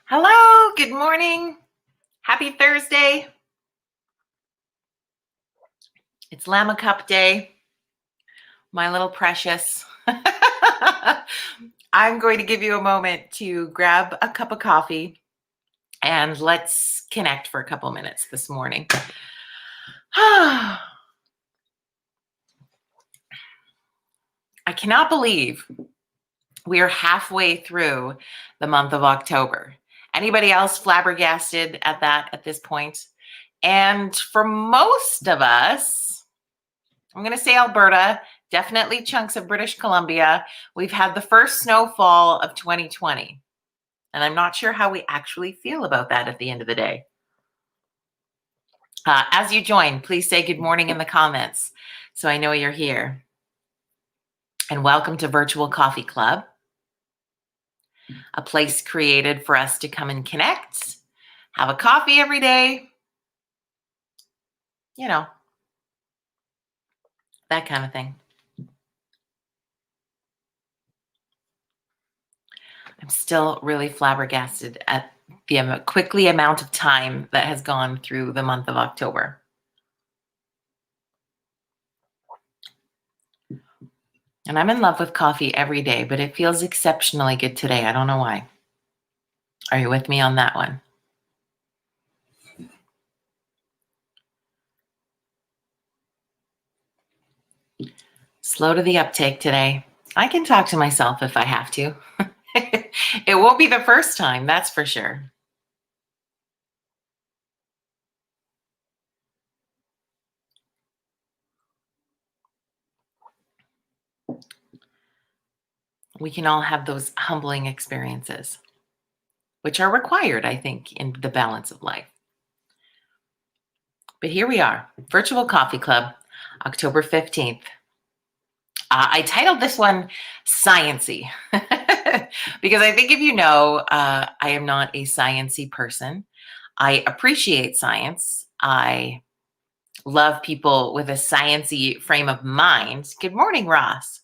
Hello, good morning. Happy Thursday. It's Llama Cup Day, my little precious. I'm going to give you a moment to grab a cup of coffee and let's connect for a couple minutes this morning. I cannot believe we are halfway through the month of October. Anybody else flabbergasted at this point? And for most of us, I'm going to say Alberta, definitely chunks of British Columbia, we've had the first snowfall of 2020. And I'm not sure how we actually feel about that at the end of the day. As you join, please say good morning in the comments so I know you're here. And welcome to Virtual Coffee Club, a place created for us to come and connect, have a coffee every day, you know, that kind of thing. I'm still really flabbergasted at the amount of time that has gone through the month of October. And I'm in love with coffee every day, but it feels exceptionally good today. I don't know why. Are you with me on that one? Slow to the uptake today. I can talk to myself if I have to. It won't be the first time, that's for sure. We can all have those humbling experiences, which are required, I think, in the balance of life. But here we are, Virtual Coffee Club, October 15th. I titled this one Sciencey because I think if you know, I am not a sciencey person. I appreciate science. I love people with a sciencey frame of mind. Good morning, Ross.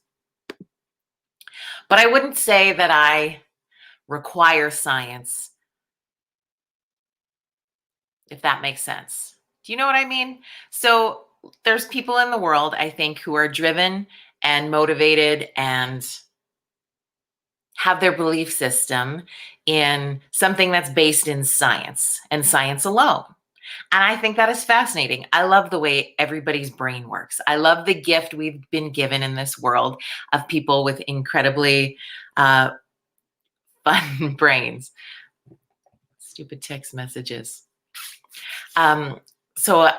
But I wouldn't say that I require science, if that makes sense. Do you know what I mean? So there's people in the world, I think, who are driven and motivated and have their belief system in something that's based in science and science alone. And I think that is fascinating. I love the way everybody's brain works. I love the gift we've been given in this world of people with incredibly fun brains. Stupid text messages. So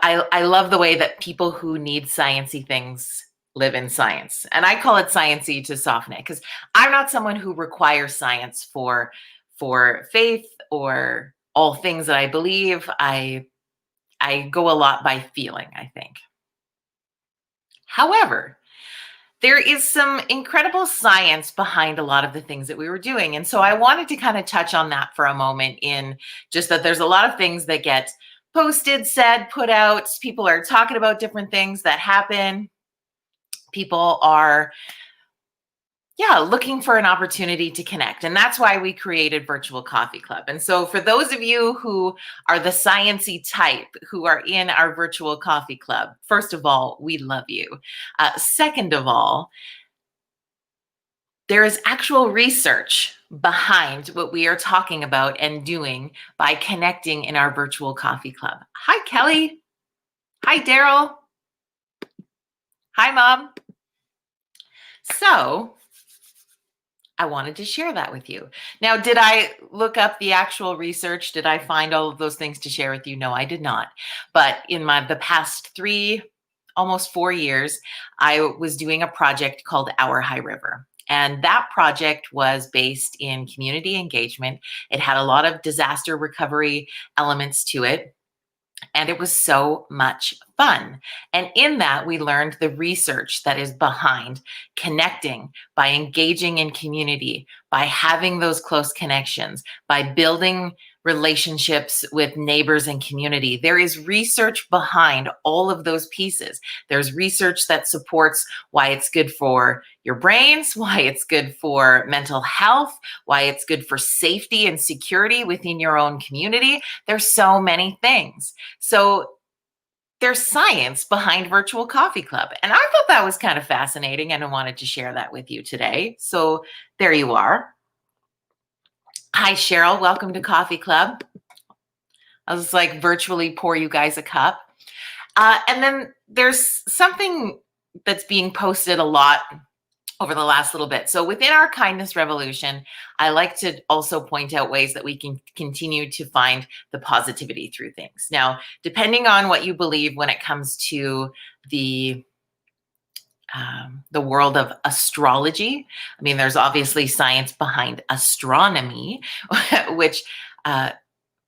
I love the way that people who need sciencey things live in science. And I call it sciencey to soften it because I'm not someone who requires science for faith or all things that I believe. I go a lot by feeling, I think. However, there is some incredible science behind a lot of the things that we were doing. And so I wanted to kind of touch on that for a moment, in just that there's a lot of things that get posted, said, put out. People are talking about different things that happen. People are, looking for an opportunity to connect. And that's why we created Virtual Coffee Club. And so for those of you who are the sciencey type, who are in our Virtual Coffee Club, first of all, we love you. Second of all, there is actual research behind what we are talking about and doing by connecting in our Virtual Coffee Club. Hi, Kelly. Hi, Daryl. Hi, Mom. So I wanted to share that with you. Now, did I look up the actual research? Did I find all of those things to share with you? No, I did not. But in the past almost 4 years, I was doing a project called Our High River. And that project was based in community engagement. It had a lot of disaster recovery elements to it. And it was so much fun. And in that, we learned the research that is behind connecting by engaging in community, by having those close connections, by building relationships with neighbors and community. There is research behind all of those pieces. There's research that supports why it's good for your brains, why it's good for mental health, why it's good for safety and security within your own community. There's so many things. So there's science behind Virtual Coffee Club. And I thought that was kind of fascinating, and I wanted to share that with you today. So there you are. Hi, Cheryl. Welcome to Coffee Club. I'll just like virtually pour you guys a cup. And then there's something that's being posted a lot over the last little bit. So within our kindness revolution, I like to also point out ways that we can continue to find the positivity through things. Now, depending on what you believe when it comes to the world of astrology. I mean, there's obviously science behind astronomy, which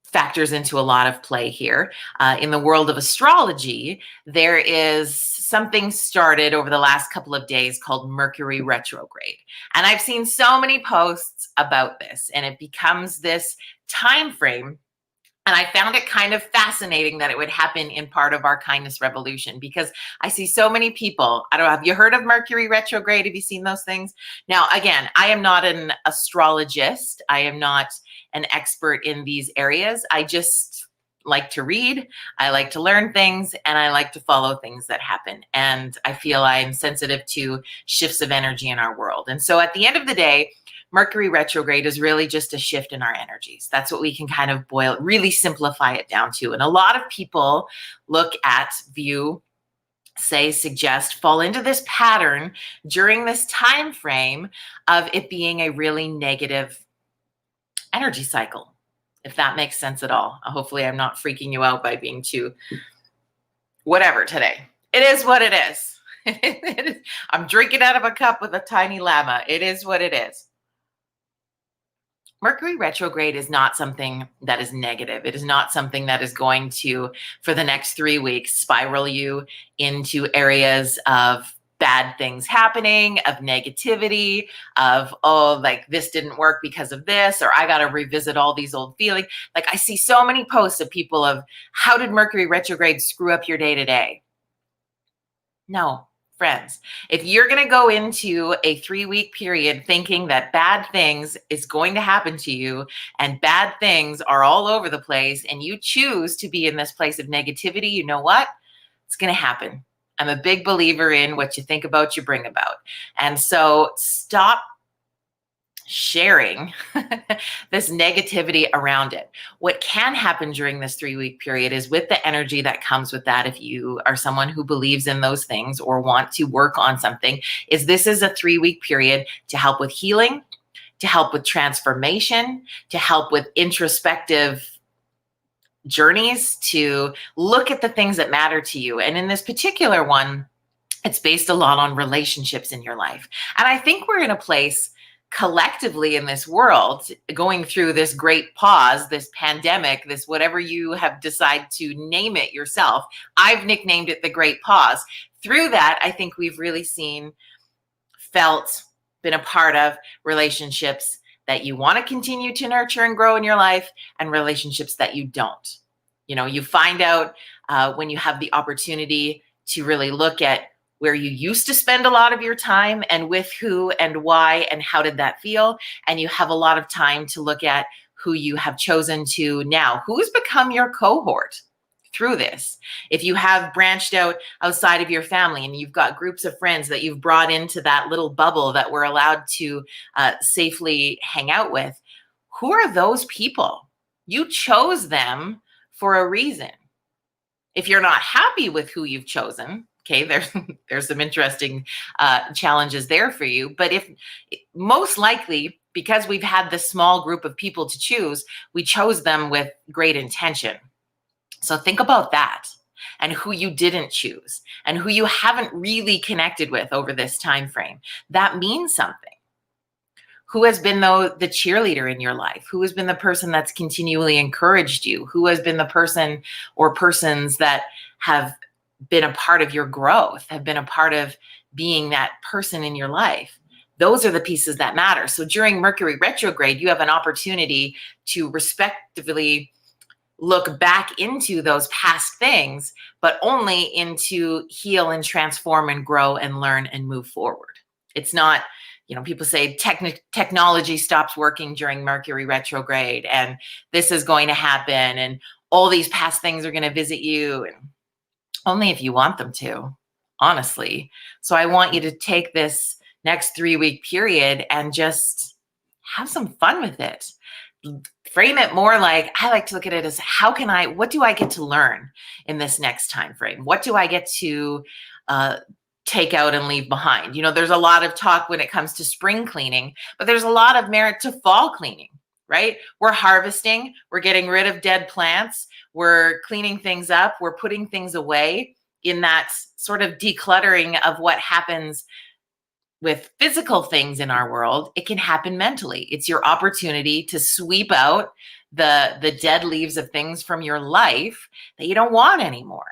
factors into a lot of play here. In the world of astrology, there is something started over the last couple of days called Mercury retrograde. And I've seen so many posts about this, and it becomes this time frame. And I found it kind of fascinating that it would happen in part of our kindness revolution, because I see so many people. I don't know, have you heard of Mercury retrograde? Have you seen those things? Now, again, I am not an astrologist. I am not an expert in these areas. I just like to read. I like to learn things, and I like to follow things that happen. And I feel I'm sensitive to shifts of energy in our world. And so at the end of the day, Mercury retrograde is really just a shift in our energies. That's what we can kind of really simplify it down to. And a lot of people look at, view, say, suggest, fall into this pattern during this time frame of it being a really negative energy cycle, if that makes sense at all. Hopefully I'm not freaking you out by being too whatever today. It is what it is. I'm drinking out of a cup with a tiny llama. It is what it is. Mercury retrograde is not something that is negative. It is not something that is going to, for the next 3 weeks, spiral you into areas of bad things happening, of negativity, of, oh, like this didn't work because of this, or I got to revisit all these old feelings. Like I see so many posts of people of, how did Mercury retrograde screw up your day to day? No. Friends, if you're going to go into a 3-week period thinking that bad things is going to happen to you and bad things are all over the place, and you choose to be in this place of negativity, you know what? It's going to happen. I'm a big believer in what you think about, you bring about. And so stop sharing this negativity around it. What can happen during this 3-week period is, with the energy that comes with that, if you are someone who believes in those things or want to work on something, is this is a 3-week period to help with healing, to help with transformation, to help with introspective journeys, to look at the things that matter to you. And in this particular one, it's based a lot on relationships in your life. And I think we're in a place collectively in this world, going through this great pause, this pandemic, this whatever you have decided to name it yourself. I've nicknamed it the great pause. Through that, I think we've really seen, felt, been a part of relationships that you want to continue to nurture and grow in your life, and relationships that you don't. You know, you find out when you have the opportunity to really look at where you used to spend a lot of your time, and with who and why and how did that feel. And you have a lot of time to look at who you have chosen to now, who's become your cohort through this. If you have branched out outside of your family and you've got groups of friends that you've brought into that little bubble that we're allowed to safely hang out with, who are those people? You chose them for a reason. If you're not happy with who you've chosen, okay, there's some interesting challenges there for you. But if most likely, because we've had this small group of people to choose, we chose them with great intention. So think about that, and who you didn't choose, and who you haven't really connected with over this time frame. That means something. Who has been the cheerleader in your life? Who has been the person that's continually encouraged you? Who has been the person or persons that have been a part of your growth, have been a part of being that person in your life. Those are the pieces that matter. So during Mercury retrograde, you have an opportunity to respectively look back into those past things, but only into heal and transform and grow and learn and move forward. It's not, people say technology stops working during Mercury retrograde and this is going to happen and all these past things are going to visit you, and only if you want them to, honestly. So I want you to take this next 3-week period and just have some fun with it. Frame it more like, I like to look at it as what do I get to learn in this next time frame? What do I get to take out and leave behind? There's a lot of talk when it comes to spring cleaning, but there's a lot of merit to fall cleaning, right? We're harvesting, we're getting rid of dead plants, we're cleaning things up, we're putting things away in that sort of decluttering of what happens with physical things in our world. It can happen mentally. It's your opportunity to sweep out the dead leaves of things from your life that you don't want anymore.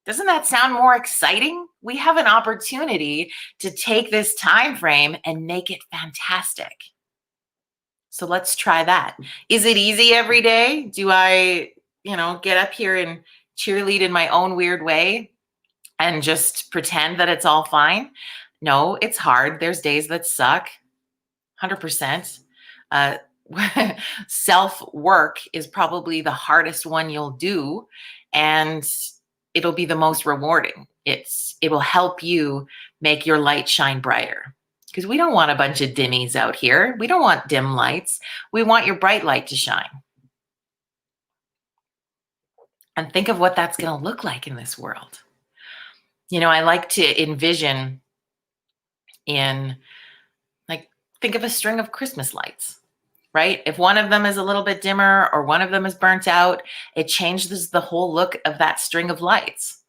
Doesn't that sound more exciting? We have an opportunity to take this time frame and make it fantastic. So let's try that. Is it easy every day? Do I, get up here and cheerlead in my own weird way and just pretend that it's all fine? No, it's hard. There's days that suck, 100%. Self-work is probably the hardest one you'll do, and it'll be the most rewarding. It will help you make your light shine brighter, because we don't want a bunch of dimmies out here. We don't want dim lights. We want your bright light to shine. And think of what that's going to look like in this world. I like to envision think of a string of Christmas lights, right? If one of them is a little bit dimmer or one of them is burnt out, it changes the whole look of that string of lights.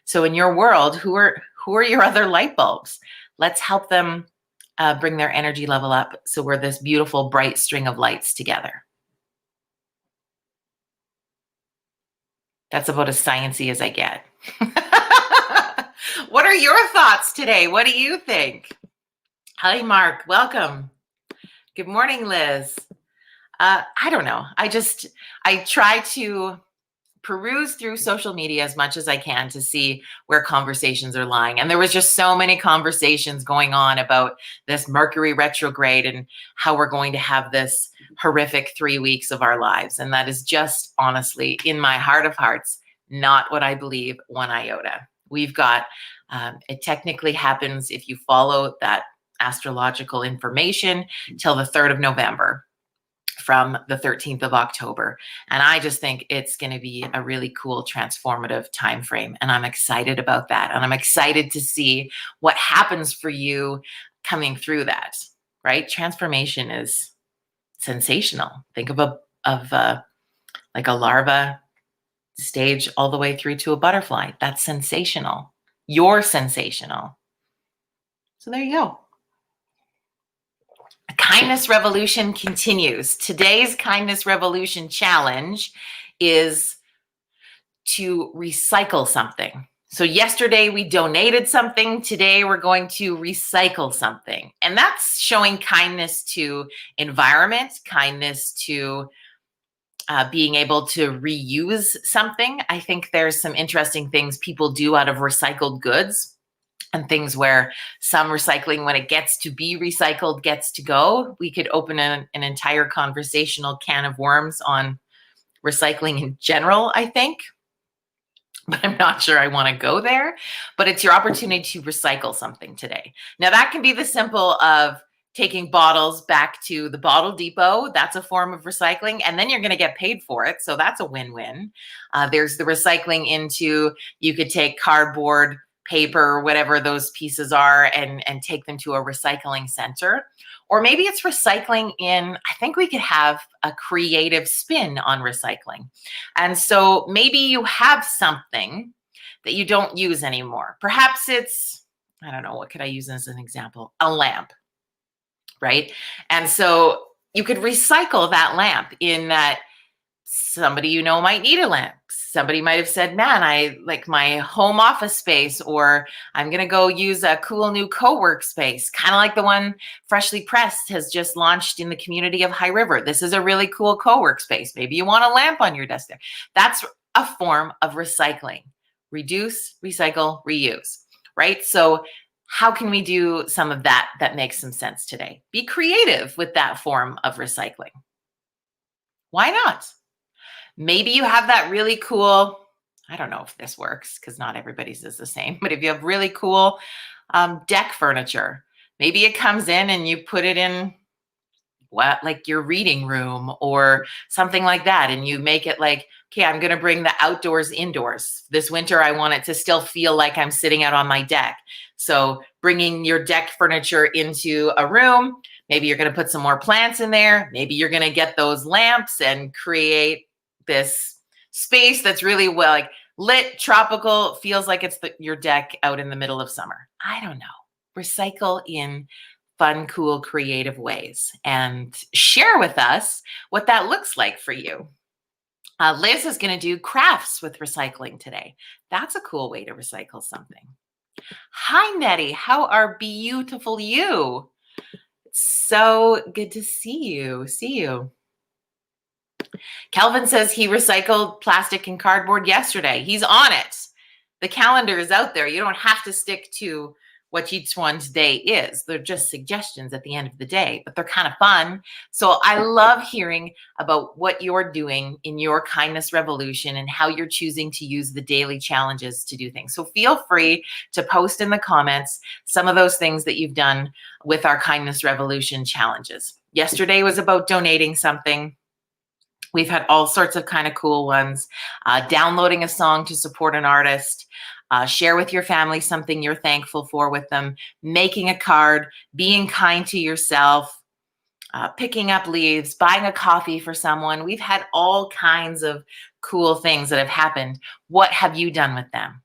So in your world, who are your other light bulbs? Let's help them bring their energy level up, so we're this beautiful, bright string of lights together. That's about as sciencey as I get. What are your thoughts today? What do you think? Hi, Mark. Welcome. Good morning, Liz. I don't know. I try to peruse through social media as much as I can to see where conversations are lying. And there was just so many conversations going on about this Mercury retrograde and how we're going to have this horrific 3 weeks of our lives. And that is just honestly, in my heart of hearts, not what I believe one iota. We've got, it technically happens if you follow that astrological information till the 3rd of November from the 13th of October. And I just think it's going to be a really cool transformative time frame. And I'm excited about that. And I'm excited to see what happens for you coming through that, right? Transformation is sensational. Think of like a larva stage all the way through to a butterfly. That's sensational. You're sensational. So there you go. Kindness Revolution continues. Today's Kindness Revolution challenge is to recycle something. So yesterday we donated something. Today we're going to recycle something. And that's showing kindness to environment, kindness to being able to reuse something. I think there's some interesting things people do out of recycled goods, and things where some recycling, when it gets to be recycled, gets to go. We could open an entire conversational can of worms on recycling in general, I think. But I'm not sure I want to go there. But it's your opportunity to recycle something today. Now, that can be the simple of taking bottles back to the bottle depot. That's a form of recycling. And then you're going to get paid for it. So that's a win-win. There's the recycling into, you could take cardboard, paper, whatever those pieces are, and take them to a recycling center. Or maybe it's recycling in, I think we could have a creative spin on recycling. And so maybe you have something that you don't use anymore. Perhaps it's, I don't know, what could I use as an example? A lamp, right? And so you could recycle that lamp in that somebody you know might need a lamp. Somebody might have said, man, I like my home office space, or I'm going to go use a cool new co-work space, kind of like the one Freshly Pressed has just launched in the community of High River. This is a really cool co-work space. Maybe you want a lamp on your desk there. That's a form of recycling. Reduce, recycle, reuse, right? So how can we do some of that that makes some sense today? Be creative with that form of recycling. Why not? Maybe you have that really cool, I don't know if this works because not everybody's is the same, but if you have really cool deck furniture, maybe it comes in and you put it in like your reading room or something like that. And you make it like, okay, I'm going to bring the outdoors indoors. This winter, I want it to still feel like I'm sitting out on my deck. So bringing your deck furniture into a room, maybe you're going to put some more plants in there. Maybe you're going to get those lamps and create this space that's really well, like lit, tropical, feels like it's your deck out in the middle of summer. I don't know. Recycle in fun, cool, creative ways and share with us what that looks like for you. Liz is going to do crafts with recycling today. That's a cool way to recycle something. Hi, Nettie. How are beautiful you? So good to see you. Kelvin says he recycled plastic and cardboard yesterday. He's on it. The calendar is out there. You don't have to stick to what each one's day is. They're just suggestions at the end of the day, but they're kind of fun. So I love hearing about what you're doing in your kindness revolution and how you're choosing to use the daily challenges to do things. So feel free to post in the comments some of those things that you've done with our kindness revolution challenges. Yesterday was about donating something. We've had all sorts of kind of cool ones. Downloading a song to support an artist. Share with your family something you're thankful for with them. Making a card. Being kind to yourself. Picking up leaves. Buying a coffee for someone. We've had all kinds of cool things that have happened. What have you done with them?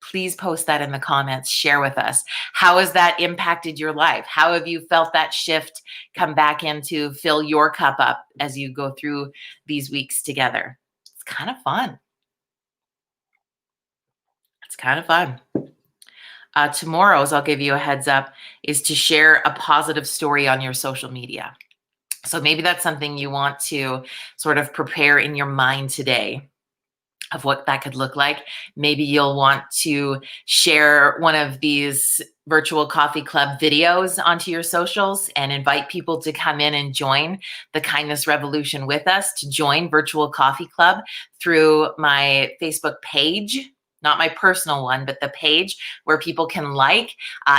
Please post that in the comments. Share with us. How has that impacted your life? How have you felt that shift come back into fill your cup up as you go through these weeks together? It's kind of fun. Tomorrow's, I'll give you a heads up, is to share a positive story on your social media. So maybe that's something you want to sort of prepare in your mind today of what that could look like. Maybe you'll want to share one of these virtual coffee club videos onto your socials and invite people to come in and join the kindness revolution with us, to join virtual coffee club through my Facebook page, not my personal one, but the page where people can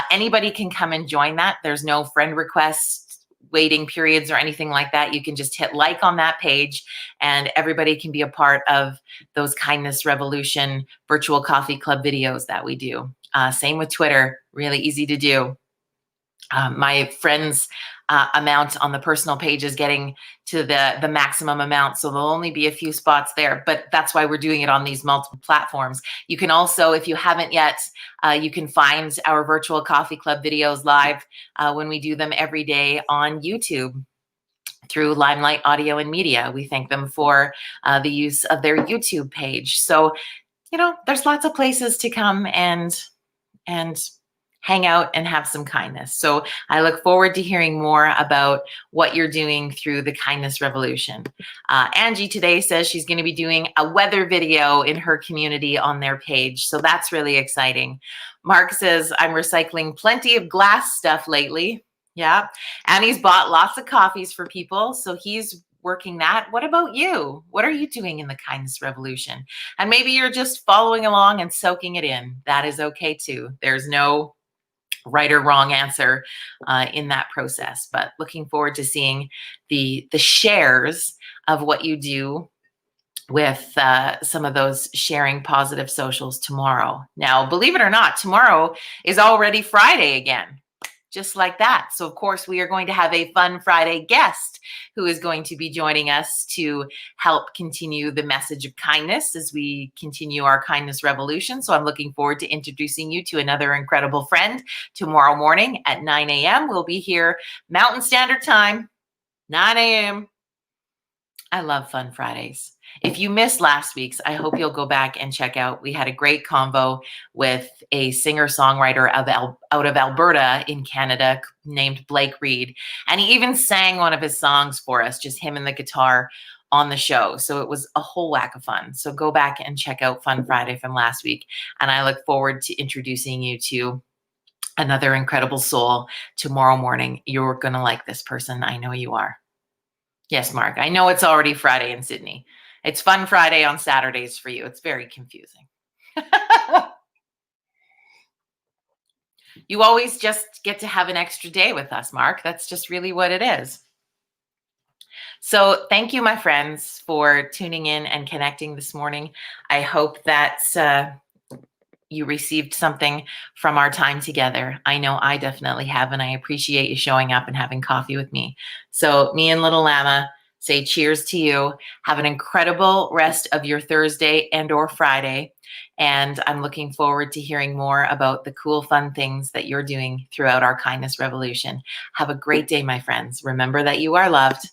anybody can come and join that. There's no friend requests, waiting periods or anything like that. You can just hit like on that page and everybody can be a part of those kindness revolution virtual coffee club videos that we do. Same with Twitter, really easy to do. My friends amount on the personal page is getting to the maximum amount. So there'll only be a few spots there, but that's why we're doing it on these multiple platforms. You can also, if you haven't yet, you can find our virtual coffee club videos live when we do them every day on YouTube through Limelight Audio and Media. We thank them for the use of their YouTube page. So, there's lots of places to come and hang out and have some kindness. So I look forward to hearing more about what you're doing through the kindness revolution. Angie today says she's going to be doing a weather video in her community on their page. So that's really exciting. Mark says, I'm recycling plenty of glass stuff lately. Yeah. And he's bought lots of coffees for people. So he's working that. What about you? What are you doing in the kindness revolution? And maybe you're just following along and soaking it in. That is okay too. There's no right or wrong answer in that process, but looking forward to seeing the shares of what you do with some of those sharing positive socials tomorrow. Now, believe it or not, tomorrow is already Friday again. Just like that. So of course we are going to have a Fun Friday guest who is going to be joining us to help continue the message of kindness as we continue our kindness revolution. So I'm looking forward to introducing you to another incredible friend tomorrow morning at 9 a.m. We'll be here Mountain Standard Time, 9 a.m. I love Fun Fridays. If you missed last week's, I hope you'll go back and check out. We had a great convo with a singer-songwriter out of Alberta in Canada named Blake Reed. And he even sang one of his songs for us, just him and the guitar on the show. So it was a whole whack of fun. So go back and check out Fun Friday from last week. And I look forward to introducing you to another incredible soul tomorrow morning. You're going to like this person. I know you are. Yes, Mark. I know it's already Friday in Sydney. It's Fun Friday on Saturdays for you. It's very confusing. You always just get to have an extra day with us, Mark. That's just really what it is. So thank you, my friends, for tuning in and connecting this morning. I hope that you received something from our time together. I know I definitely have, and I appreciate you showing up and having coffee with me. So me and Little Llama say cheers to you. Have an incredible rest of your Thursday and or Friday. And I'm looking forward to hearing more about the cool, fun things that you're doing throughout our kindness revolution. Have a great day, my friends. Remember that you are loved.